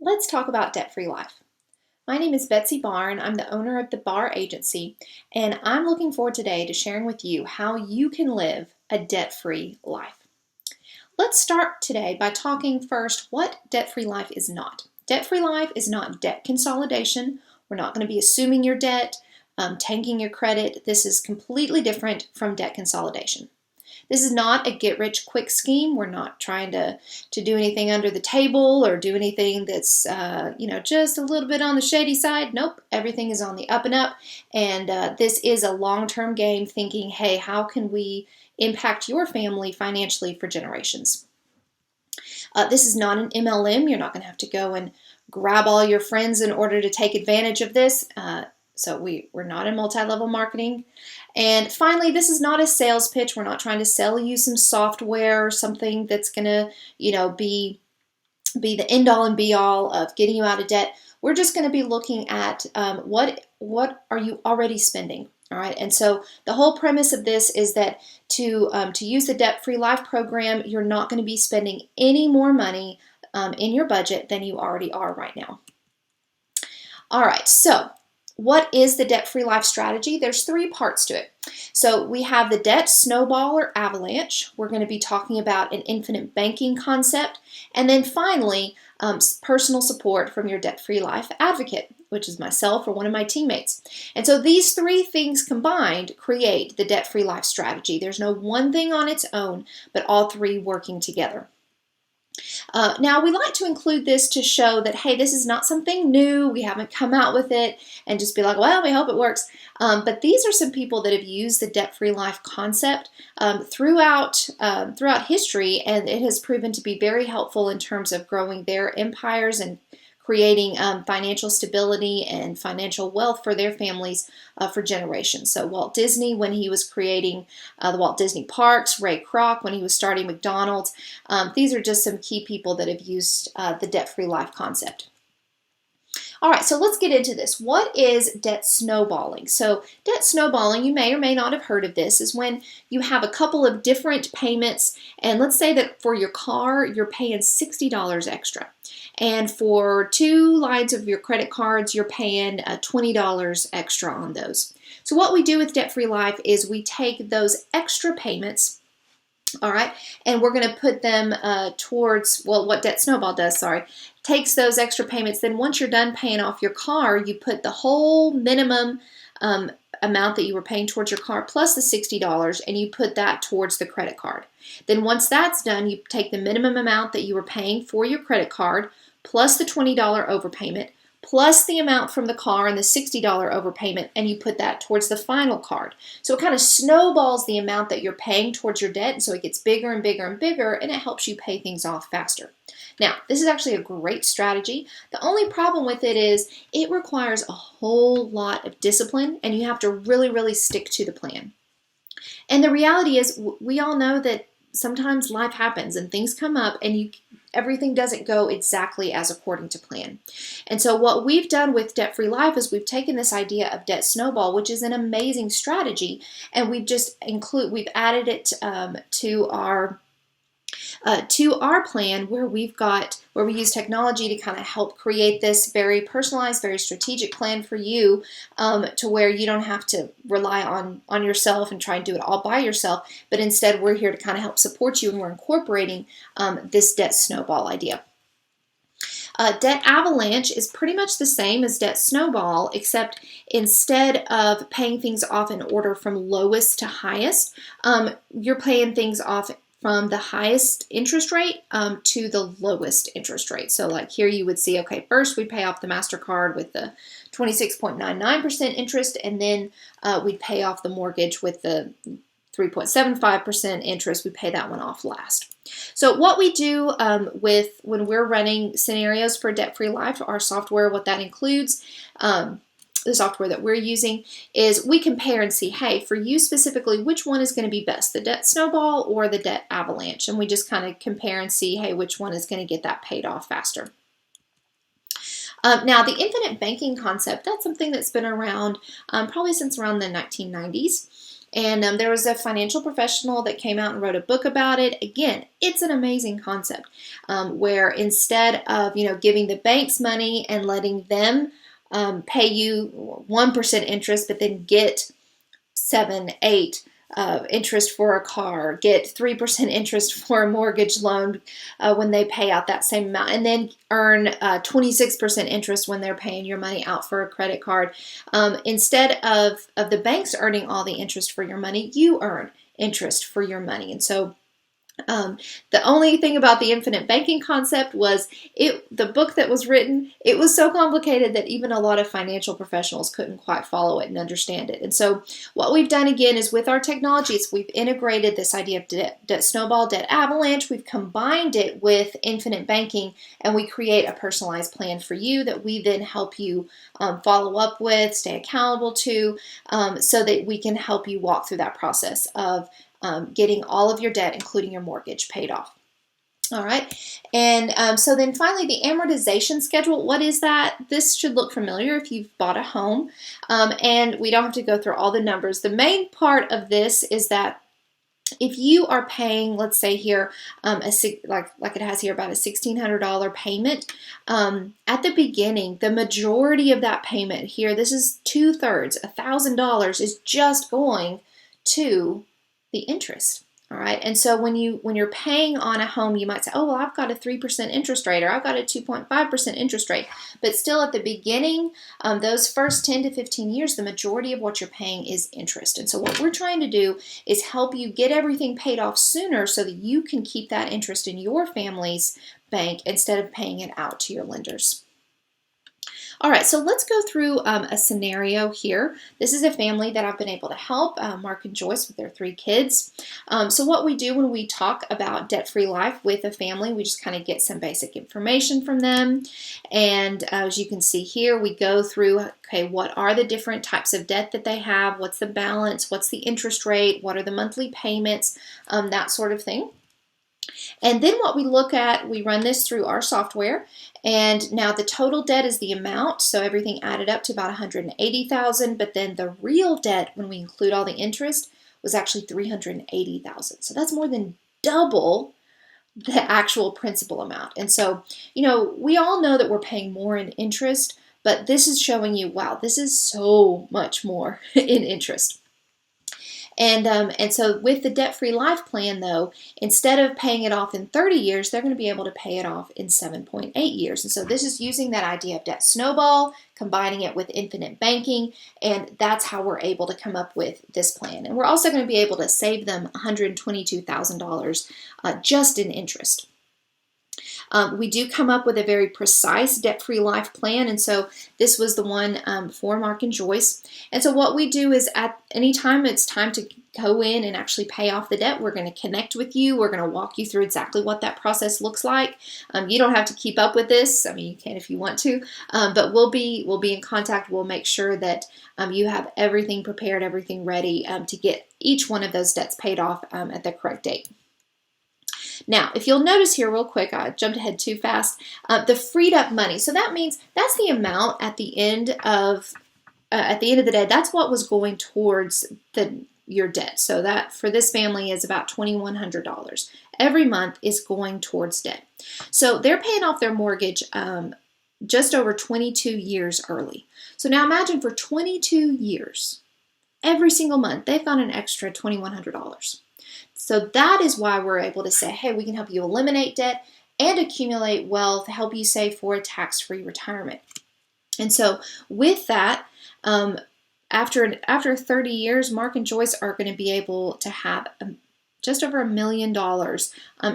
Let's talk about debt-free life. My name is Betsy Barr, and I'm the owner of the Barr Agency, and I'm looking forward today to sharing with you how you can live a debt-free life. Let's start today by talking first what debt-free life is not. Debt-free life is not debt consolidation. We're not going to be assuming your debt, tanking your credit. This is completely different from debt consolidation. This is not a get-rich-quick scheme. We're not trying to do anything under the table or do anything that's just a little bit on the shady side. Nope, everything is on the up and up. And this is a long-term game thinking, hey, how can we impact your family financially for generations? This is not an MLM. You're not going to have to go and grab all your friends in order to take advantage of this. So we're not in multi-level marketing. And finally, this is not a sales pitch. We're not trying to sell you some software or something that's going to, be the end all and be all of getting you out of debt. We're just going to be looking at what are you already spending. All right, and so the whole premise of this is that to use the Debt-Free Life program, you're not going to be spending any more money in your budget than you already are right now. All right, so what is the debt-free life strategy? There's three parts to it. So we have the debt snowball or avalanche. We're going to be talking about an infinite banking concept. And then finally, personal support from your debt-free life advocate, which is myself or one of my teammates. And so these three things combined create the debt-free life strategy. There's no one thing on its own, but all three working together. Now, we like to include this to show that, hey, this is not something new. We haven't come out with it and just be like, well, we hope it works. But these are some people that have used the debt-free life concept throughout history, and it has proven to be very helpful in terms of growing their empires and creating financial stability and financial wealth for their families for generations. So Walt Disney, when he was creating the Walt Disney Parks, Ray Kroc, when he was starting McDonald's, these are just some key people that have used the debt-free life concept. All right, so let's get into this. What is debt snowballing? So debt snowballing, you may or may not have heard of this, is when you have a couple of different payments, and let's say that for your car, you're paying $60 extra. And for 2 lines of your credit cards, you're paying $20 extra on those. So what we do with Debt-Free Life is we take those extra payments, all right, and we're going to put them towards, well, what Debt Snowball does, takes those extra payments. Then once you're done paying off your car, you put the whole minimum amount that you were paying towards your car plus the $60, and you put that towards the credit card. Then once that's done, you take the minimum amount that you were paying for your credit card plus the $20 overpayment plus the amount from the car and the $60 overpayment, and you put that towards the final card. So it kind of snowballs the amount that you're paying towards your debt, and so it gets bigger and bigger and bigger, and it helps you pay things off faster. Now, this is actually a great strategy. The only problem with it is it requires a whole lot of discipline, and you have to really, really stick to the plan. And the reality is, we all know that sometimes life happens and things come up, and everything doesn't go exactly as according to plan. And so what we've done with Debt-Free Life is we've taken this idea of debt snowball, which is an amazing strategy, and we've added it to our plan where we use technology to kind of help create this very personalized, very strategic plan for you, to where you don't have to rely on yourself and try and do it all by yourself, but instead we're here to kind of help support you, and we're incorporating this debt snowball idea. Debt avalanche is pretty much the same as debt snowball, except instead of paying things off in order from lowest to highest, you're paying things off from the highest interest rate to the lowest interest rate. So like here you would see, okay, first we pay off the MasterCard with the 26.99% interest, and then we'd pay off the mortgage with the 3.75% interest. We pay that one off last. So what we do when we're running scenarios for Debt-Free Life, our software, what that includes, the software that we're using, is we compare and see, hey, for you specifically, which one is going to be best, the debt snowball or the debt avalanche? And we just kind of compare and see, hey, which one is going to get that paid off faster. Now, the infinite banking concept, that's something that's been around probably since around the 1990s. And there was a financial professional that came out and wrote a book about it. Again, it's an amazing concept where instead of giving the banks money and letting them pay you 1% interest, but then get 7, 8 interest for a car, get 3% interest for a mortgage loan when they pay out that same amount, and then earn 26% interest when they're paying your money out for a credit card. Instead of the banks earning all the interest for your money, you earn interest for your money. And so the only thing about the infinite banking concept was the book that was written, it was so complicated that even a lot of financial professionals couldn't quite follow it and understand it. And so what we've done again is with our technologies, we've integrated this idea of debt snowball, debt avalanche, we've combined it with infinite banking, and we create a personalized plan for you that we then help you follow up with, stay accountable to, so that we can help you walk through that process of getting all of your debt, including your mortgage, paid off. All right, and so then finally the amortization schedule. What is that? This should look familiar if you've bought a home, and we don't have to go through all the numbers. The main part of this is that if you are paying, let's say here, like it has here, about a $1,600 payment, at the beginning, the majority of that payment here, this is 2/3, $1,000 is just going to the interest. All right. And so when you're paying on a home, you might say, oh, well, I've got a 3% interest rate, or I've got a 2.5% interest rate. But still at the beginning, those first 10 to 15 years, the majority of what you're paying is interest. And so what we're trying to do is help you get everything paid off sooner so that you can keep that interest in your family's bank instead of paying it out to your lenders. All right, so let's go through a scenario here. This is a family that I've been able to help, Mark and Joyce, with their 3 kids. So what we do when we talk about debt-free life with a family, we just kind of get some basic information from them. And as you can see here, we go through, okay, what are the different types of debt that they have? What's the balance? What's the interest rate? What are the monthly payments? That sort of thing. And then what we look at, we run this through our software, and now the total debt is the amount, so everything added up to about $180,000, but then the real debt, when we include all the interest, was actually $380,000. So that's more than double the actual principal amount. And so, we all know that we're paying more in interest, but this is showing you, wow, this is so much more in interest. And so with the debt-free life plan, though, instead of paying it off in 30 years, they're going to be able to pay it off in 7.8 years. And so this is using that idea of debt snowball, combining it with infinite banking, and that's how we're able to come up with this plan. And we're also going to be able to save them $122,000 just in interest. We do come up with a very precise debt-free life plan, and so this was the one for Mark and Joyce. And so what we do is at any time it's time to go in and actually pay off the debt, we're going to connect with you. We're going to walk you through exactly what that process looks like. You don't have to keep up with this. I mean, you can if you want to, but we'll be in contact. We'll make sure that you have everything prepared, everything ready to get each one of those debts paid off at the correct date. Now, if you'll notice here real quick, I jumped ahead too fast, the freed up money. So that means that's the amount at the end of the day. That's what was going towards your debt. So that for this family is about $2,100. Every month is going towards debt. So they're paying off their mortgage just over 22 years early. So now imagine for 22 years, every single month, they've got an extra $2,100. So that is why we're able to say, hey, we can help you eliminate debt and accumulate wealth, help you save for a tax-free retirement. And so with that, after 30 years, Mark and Joyce are going to be able to have just over $1 million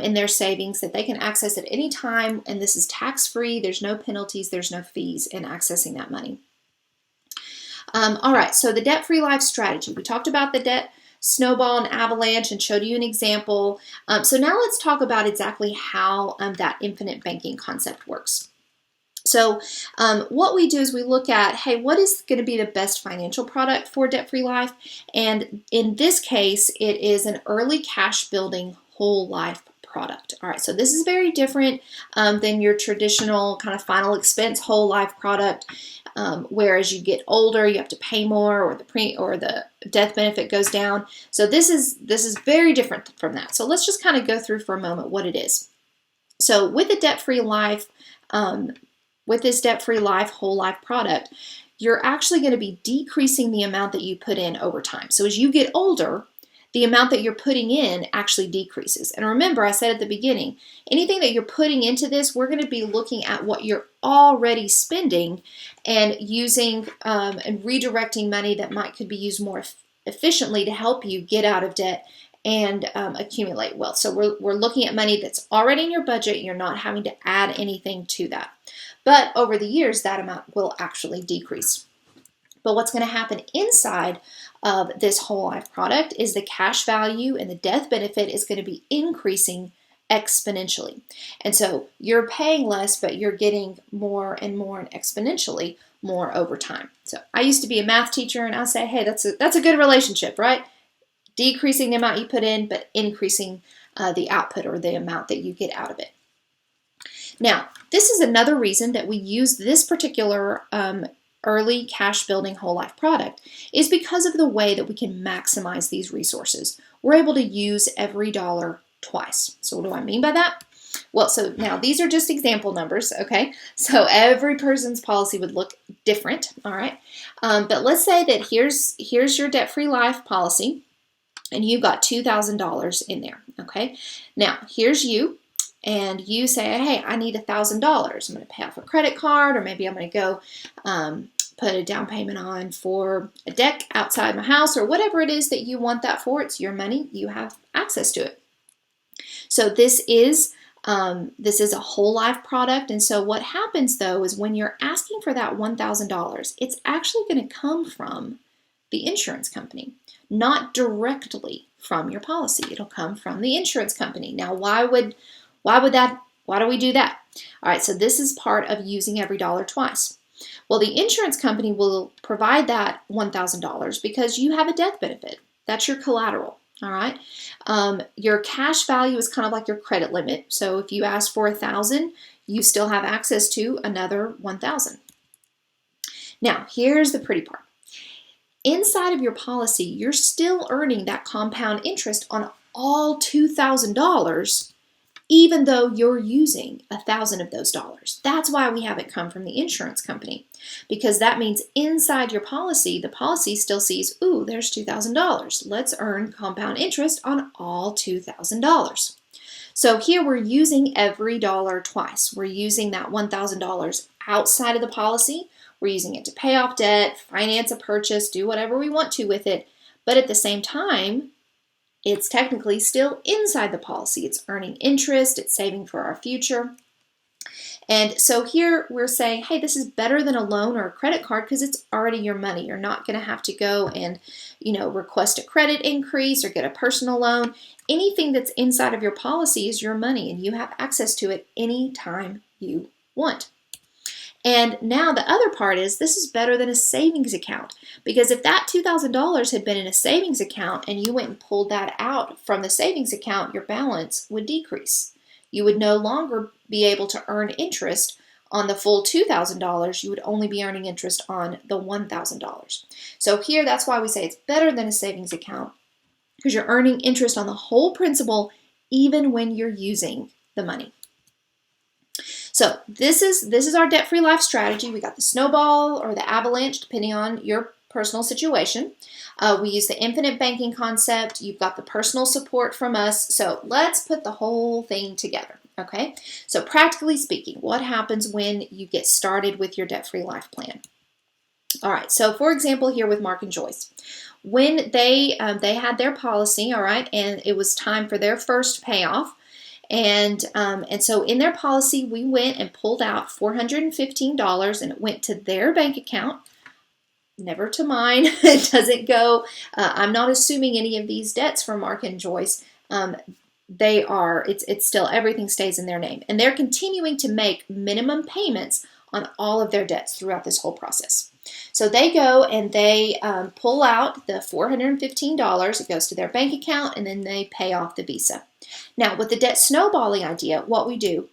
in their savings that they can access at any time, and this is tax-free. There's no penalties, there's no fees in accessing that money. All right, so the debt-free life strategy. We talked about the debt snowball and avalanche and showed you an example. So now let's talk about exactly how that infinite banking concept works. So what we do is we look at, hey, what is going to be the best financial product for debt-free life? And in this case, it is an early cash building whole life product. All right, so this is very different than your traditional kind of final expense whole life product. Whereas you get older, you have to pay more, or the death benefit goes down. So this is very different from that. So let's just kind of go through for a moment what it is. So with a debt-free life, with this debt-free life whole life product, you're actually going to be decreasing the amount that you put in over time. So as you get older, the amount that you're putting in actually decreases. And remember, I said at the beginning, anything that you're putting into this, we're going to be looking at what you're already spending and using and redirecting money that could be used more efficiently to help you get out of debt and accumulate wealth. So we're looking at money that's already in your budget. You're not having to add anything to that. But over the years, that amount will actually decrease. But what's going to happen inside of this whole life product is the cash value and the death benefit is going to be increasing exponentially. And so you're paying less, but you're getting more and more and exponentially more over time. So I used to be a math teacher, and I say, hey, that's a good relationship, right? Decreasing the amount you put in, but increasing the output or the amount that you get out of it. Now, this is another reason that we use this particular early cash building whole life product is because of the way that we can maximize these resources. We're able to use every dollar twice. So what do I mean by that? Well, so now these are just example numbers, okay? So every person's policy would look different, all right? But let's say that here's your debt-free life policy, and you've got $2,000 in there, okay? Now, here's you. And you say, hey, I need $1,000. I'm going to pay off a credit card, or maybe I'm going to go put a down payment on for a deck outside my house, or whatever it is that you want that for. It's your money. You have access to it. So this is a whole life product. And so what happens, though, is when you're asking for that $1,000, it's actually going to come from the insurance company, not directly from your policy. It'll come from the insurance company. Now, why do we do that? All right, so this is part of using every dollar twice. Well, the insurance company will provide that $1,000 because you have a death benefit. That's your collateral, all right? Your cash value is kind of like your credit limit. So if you ask for $1,000, you still have access to another $1,000. Now, here's the pretty part. Inside of your policy, you're still earning that compound interest on all $2,000, even though you're using 1,000 of those dollars. That's why we have it come from the insurance company, because that means inside your policy, the policy still sees, ooh, there's $2,000. Let's earn compound interest on all $2,000. So here we're using every dollar twice. We're using that $1,000 outside of the policy. We're using it to pay off debt, finance a purchase, do whatever we want to with it. But at the same time, it's technically still inside the policy. It's earning interest. It's saving for our future. And so here we're saying, hey, this is better than a loan or a credit card because it's already your money. You're not going to have to go and, request a credit increase or get a personal loan. Anything that's inside of your policy is your money, and you have access to it anytime you want. And now the other part is this is better than a savings account, because if that $2,000 had been in a savings account and you went and pulled that out from the savings account, your balance would decrease. You would no longer be able to earn interest on the full $2,000. You would only be earning interest on the $1,000. So here, that's why we say it's better than a savings account, because you're earning interest on the whole principal even when you're using the money. So this is our debt-free life strategy. We got the snowball or the avalanche, depending on your personal situation. We use the infinite banking concept. You've got the personal support from us. So let's put the whole thing together, okay? So practically speaking, what happens when you get started with your debt-free life plan? All right, so for example, here with Mark and Joyce, when they had their policy, all right, and it was time for their first payoff, and so in their policy, we went and pulled out $415, and it went to their bank account, never to mine. It doesn't go. I'm not assuming any of these debts for Mark and Joyce. It's still, everything stays in their name, and they're continuing to make minimum payments on all of their debts throughout this whole process. So they go and they pull out the $415. It goes to their bank account, and then they pay off the Visa. Now, with the debt snowballing idea, what we do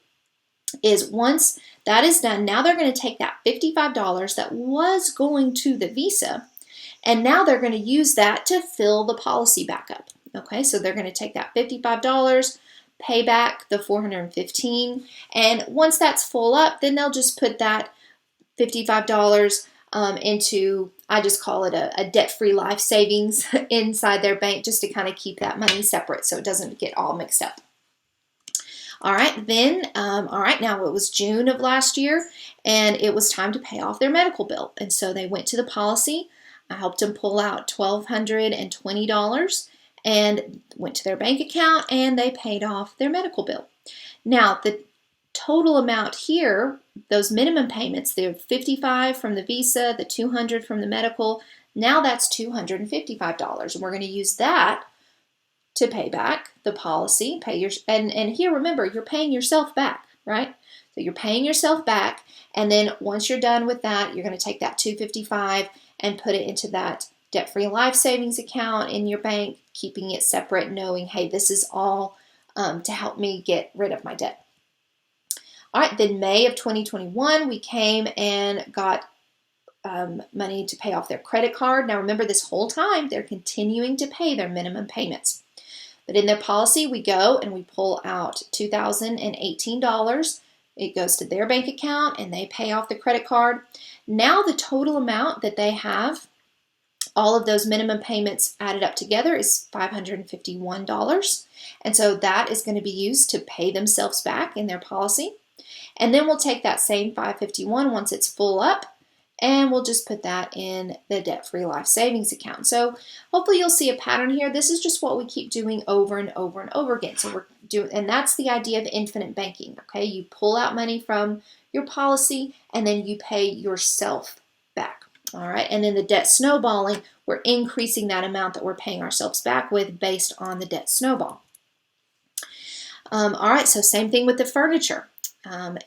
is once that is done, now they're going to take that $55 that was going to the Visa, and now they're going to use that to fill the policy back up. Okay, so they're going to take that $55, pay back the $415, and once that's full up, then they'll just put that $55 into, I just call it a debt-free life savings inside their bank, just to kind of keep that money separate so it doesn't get all mixed up. All right, then, now it was June of last year, and it was time to pay off their medical bill. And so they went to the policy. I helped them pull out $1,220 and went to their bank account, and they paid off their medical bill. Now, the total amount here, those minimum payments, the $55 from the Visa, the $200 from the medical, now that's $255, and we're going to use that to pay back the policy, and here, remember, you're paying yourself back, right? So you're paying yourself back, and then once you're done with that, you're going to take that $255 and put it into that debt-free life savings account in your bank, keeping it separate, knowing, hey, this is all to help me get rid of my debt. All right, then May of 2021, we came and got money to pay off their credit card. Now remember, this whole time, they're continuing to pay their minimum payments. But in their policy, we go and we pull out $2,018. It goes to their bank account, and they pay off the credit card. Now the total amount that they have, all of those minimum payments added up together, is $551. And so that is going to be used to pay themselves back in their policy. And then we'll take that same $551 once it's full up, and we'll just put that in the debt-free life savings account. So hopefully you'll see a pattern here. This is just what we keep doing over and over and over again. So we're doing, and that's the idea of infinite banking. Okay, you pull out money from your policy, and then you pay yourself back. All right, and then the debt snowballing, we're increasing that amount that we're paying ourselves back with based on the debt snowball. All right, so same thing with the furniture.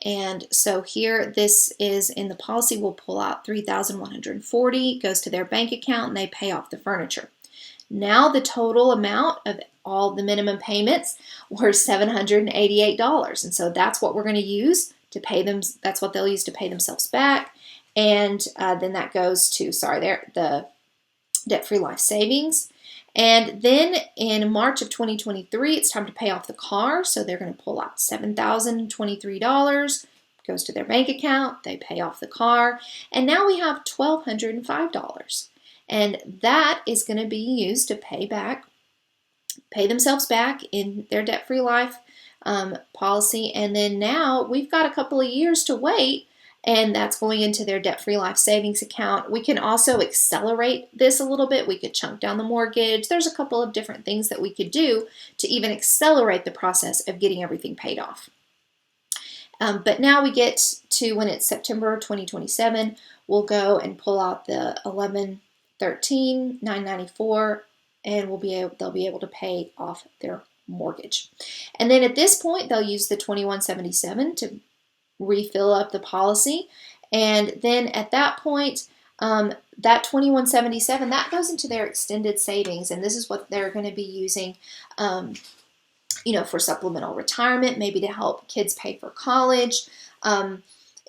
And so here, this is in the policy, we'll pull out $3,140, goes to their bank account, and they pay off the furniture. Now the total amount of all the minimum payments were $788. And so that's what we're going to use to pay them. That's what they'll use to pay themselves back. And then that goes to, the debt-free life savings. And then in March of 2023, it's time to pay off the car. So they're going to pull out $7,023, goes to their bank account, they pay off the car, and now we have $1,205. And that is going to be used to pay themselves back in their debt-free life policy. And then now we've got a couple of years to wait, and that's going into their debt-free life savings account. We can also accelerate this a little bit. We could chunk down the mortgage. There's a couple of different things that we could do to even accelerate the process of getting everything paid off. But now we get to when it's September 2027, we'll go and pull out the $1,113,994, and they'll be able to pay off their mortgage. And then at this point, they'll use the $2,177 to refill up the policy, and then at that point, that $2,177, that goes into their extended savings, and this is what they're going to be using, for supplemental retirement, maybe to help kids pay for college,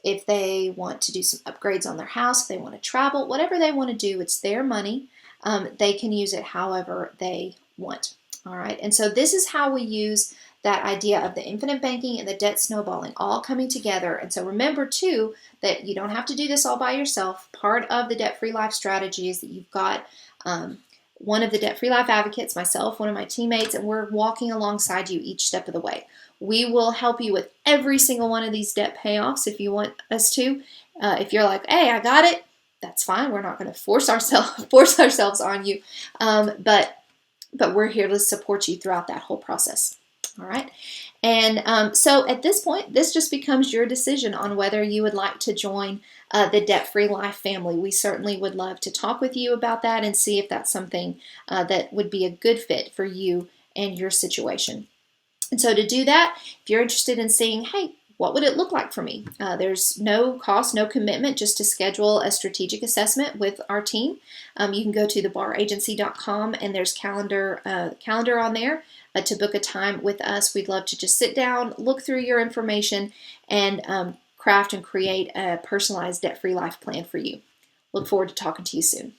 if they want to do some upgrades on their house, if they want to travel, whatever they want to do, it's their money. They can use it however they want. All right, and so this is how we use that idea of the infinite banking and the debt snowballing all coming together. And so remember too that you don't have to do this all by yourself. Part of the debt-free life strategy is that you've got one of the debt-free life advocates, myself, one of my teammates, and we're walking alongside you each step of the way. We will help you with every single one of these debt payoffs if you want us to. If you're like, hey, I got it, that's fine. We're not going to force ourselves on you, but we're here to support you throughout that whole process. All right. And so at this point, this just becomes your decision on whether you would like to join the Debt-Free Life family. We certainly would love to talk with you about that and see if that's something that would be a good fit for you and your situation. And so to do that, if you're interested in seeing, hey, what would it look like for me? There's no cost, no commitment, just to schedule a strategic assessment with our team. You can go to thebaragency.com and there's calendar on there to book a time with us. We'd love to just sit down, look through your information, and craft and create a personalized debt-free life plan for you. Look forward to talking to you soon.